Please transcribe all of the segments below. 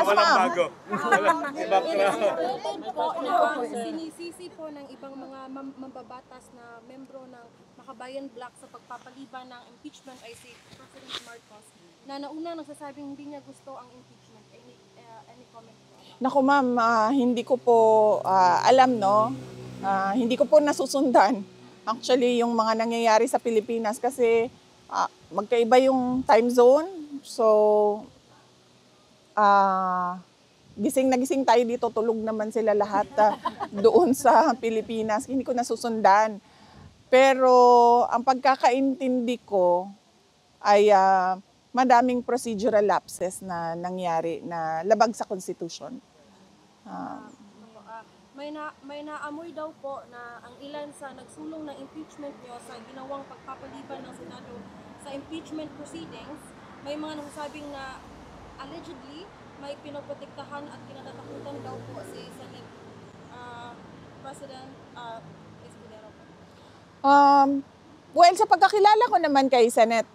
Yes, walang ma'am. bago. Related po na sinisisi po ng ibang mga mambabatas na membro ng Makabayan Bloc sa pagpapaliban ng impeachment ay si President Marcos na nauna nagsasabing hindi niya gusto ang impeachment. Any comment po? Naku ma'am, hindi ko po alam, no? Hindi ko po nasusundan. Actually, yung mga nangyayari sa Pilipinas kasi magkaiba yung time zone. So, gising na gising tayo dito, tulog naman sila lahat doon sa Pilipinas. Hindi ko nasusundan. Pero ang pagkakaintindi ko ay madaming procedural lapses na nangyari na labag sa Constitution. May naamoy daw po na ang ilan sa nagsulong ng impeachment niyo sa ginawang pagpapaliban ng Senado sa impeachment proceedings, may mga nagsasabing na allegedly may pinoprotektahan at kinatatakutan daw po si Senate President Escudero. Well, sa pagkakilala ko naman kay Senate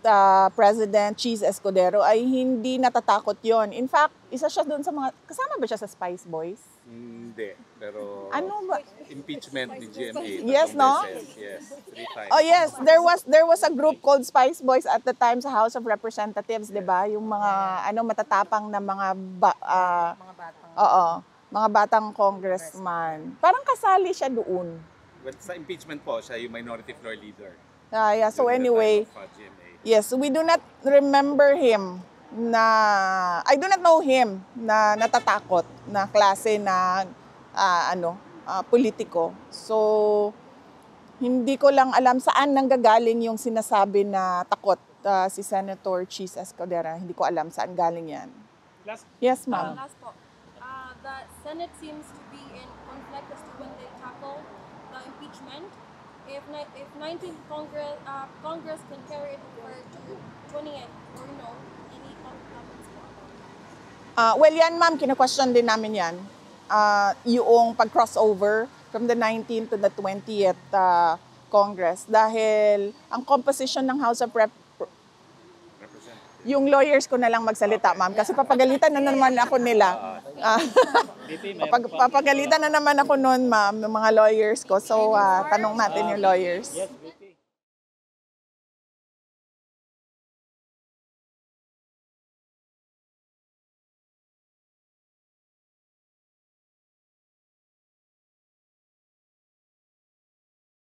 President Cheese Escudero ay hindi natatakot yon. In fact, isa siya doon sa mga, kasama ba siya sa Spice Boys? Hindi, pero Ano ba? impeachment ni GMA. Yes, no? Yes, 3 times. Oh yes, there was a group called Spice Boys at the time sa House of Representatives, 'di ba? Yung mga matatapang na mga mga batang congressman. Parang kasali siya doon. Well, sa impeachment po, siya yung minority floor leader. Yeah, so During the anyway, time of, GMA. yes, we do not remember him I do not know him na natatakot na klase na politiko. So, hindi ko lang alam saan nanggagaling yung sinasabi na takot si Senator Cheese Escudero. Hindi ko alam saan galing yan. Yes, ma'am. Last po, the Senate seems to be in conflict as to when they tackle the impeachment. If 19th Congress can carry it over to 20th or no, any comments po? Well, yan ma'am, kina-question din namin yan. Yung pag-crossover from the 19th to the 20th Congress. Dahil ang composition ng House of yung lawyers ko na lang magsalita, ma'am. Kasi papagalitan na naman ako nila. Papagalitan na naman ako noon, ma'am, ng mga lawyers ko. So, tanong natin yung lawyers.